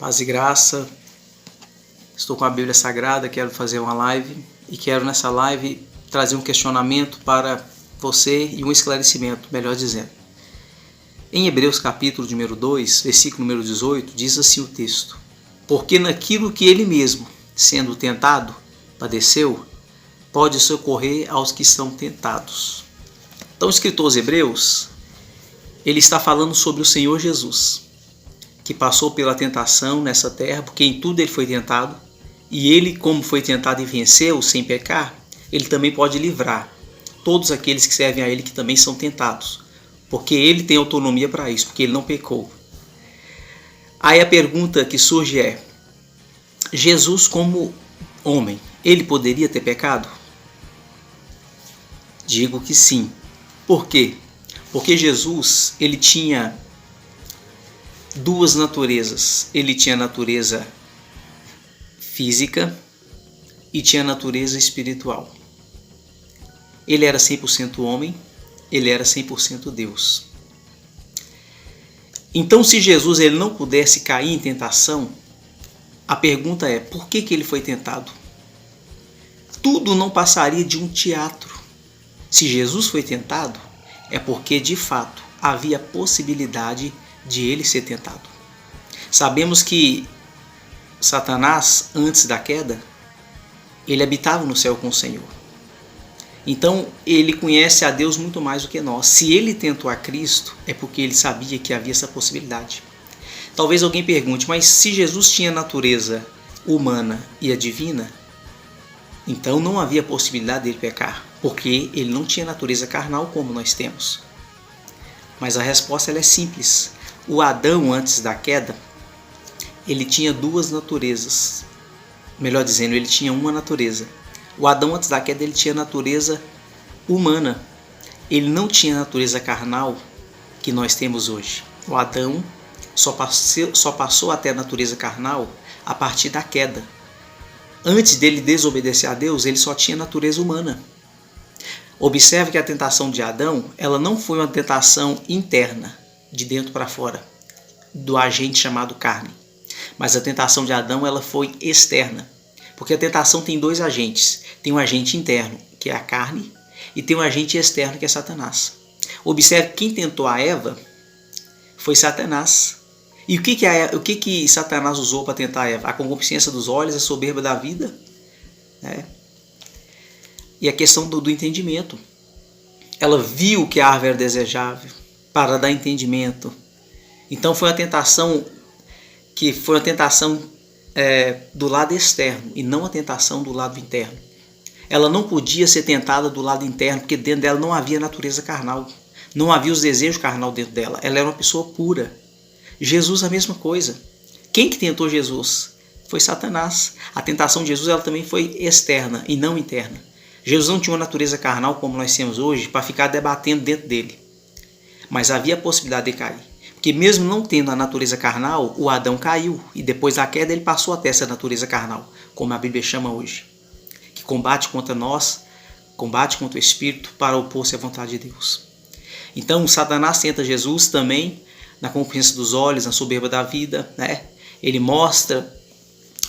Paz e graça. Estou com a Bíblia Sagrada, quero fazer uma live e quero nessa live trazer um questionamento para você e um esclarecimento, melhor dizendo. Em Hebreus capítulo número 2, versículo número 18, diz assim o texto: porque naquilo que ele mesmo, sendo tentado, padeceu, pode socorrer aos que são tentados. Então o escritor aos Hebreus, ele está falando sobre o Senhor Jesus, que passou pela tentação nessa terra, porque em tudo ele foi tentado, e ele, como foi tentado e venceu sem pecar, ele também pode livrar todos aqueles que servem a ele que também são tentados, porque ele tem autonomia para isso, porque ele não pecou. Aí a pergunta que surge é: Jesus como homem, ele poderia ter pecado? Digo que sim. Por quê? Porque Jesus, ele tinha duas naturezas. Ele tinha a natureza física e tinha a natureza espiritual. Ele era 100% homem, ele era 100% Deus. Então, se Jesus ele não pudesse cair em tentação, a pergunta é: por que ele foi tentado? Tudo não passaria de um teatro. Se Jesus foi tentado, é porque de fato havia possibilidade de ele ser tentado. Sabemos que Satanás, antes da queda, ele habitava no céu com o Senhor. Então ele conhece a Deus muito mais do que nós. Se ele tentou a Cristo, é porque ele sabia que havia essa possibilidade. Talvez alguém pergunte: mas se Jesus tinha a natureza humana e a divina, então não havia possibilidade dele pecar, porque ele não tinha natureza carnal como nós temos. Mas a resposta ela é simples. O Adão, antes da queda, ele tinha duas naturezas. Melhor dizendo, ele tinha uma natureza. O Adão, antes da queda, ele tinha natureza humana. Ele não tinha a natureza carnal que nós temos hoje. O Adão só passou até a natureza carnal a partir da queda. Antes dele desobedecer a Deus, ele só tinha natureza humana. Observe que a tentação de Adão, ela não foi uma tentação interna, de dentro para fora, do agente chamado carne. Mas a tentação de Adão, ela foi externa. Porque a tentação tem dois agentes. Tem um agente interno, que é a carne, e tem um agente externo, que é Satanás. Observe que quem tentou a Eva foi Satanás. E o que Satanás usou para tentar a Eva? A concupiscência dos olhos, a soberba da vida, né? E a questão do entendimento. Ela viu que a árvore era desejável para dar entendimento. Então foi uma tentação do lado externo e não a tentação do lado interno. Ela não podia ser tentada do lado interno, porque dentro dela não havia natureza carnal. Não havia os desejos carnal dentro dela. Ela era uma pessoa pura. Jesus a mesma coisa. Quem que tentou Jesus? Foi Satanás. A tentação de Jesus ela também foi externa e não interna. Jesus não tinha uma natureza carnal como nós temos hoje para ficar debatendo dentro dele. Mas havia a possibilidade de cair. Porque mesmo não tendo a natureza carnal, o Adão caiu. E depois da queda ele passou a ter essa natureza carnal, como a Bíblia chama hoje. Que combate contra nós, combate contra o Espírito para opor-se à vontade de Deus. Então Satanás tenta Jesus também na concupiscência dos olhos, na soberba da vida, né? Ele mostra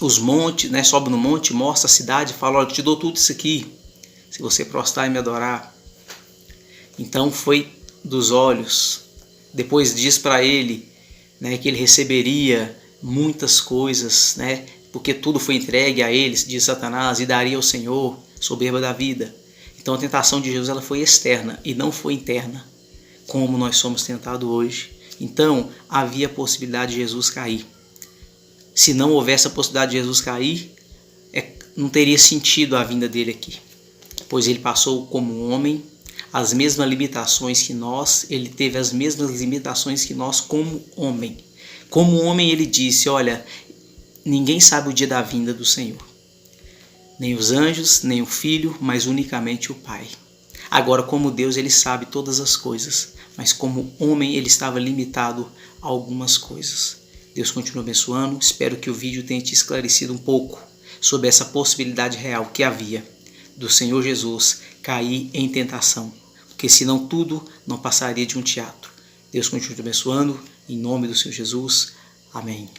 os montes, né? Sobe no monte, mostra a cidade, fala: olha, eu te dou tudo isso aqui, se você prostrar e me adorar. Então foi dos olhos. Depois diz para ele, né, que ele receberia muitas coisas, né, porque tudo foi entregue a ele, diz Satanás, e daria ao Senhor, soberba da vida. Então a tentação de Jesus ela foi externa e não foi interna, como nós somos tentados hoje. Então havia a possibilidade de Jesus cair. Se não houvesse a possibilidade de Jesus cair, não teria sentido a vinda dele aqui, pois ele passou como um homem, as mesmas limitações que nós, ele teve as mesmas limitações que nós como homem. Como homem ele disse: olha, ninguém sabe o dia da vinda do Senhor. Nem os anjos, nem o Filho, mas unicamente o Pai. Agora, como Deus, ele sabe todas as coisas, mas como homem ele estava limitado a algumas coisas. Deus continua abençoando. Espero que o vídeo tenha te esclarecido um pouco sobre essa possibilidade real que havia do Senhor Jesus cair em tentação, porque senão tudo não passaria de um teatro. Deus continue te abençoando, em nome do Senhor Jesus. Amém.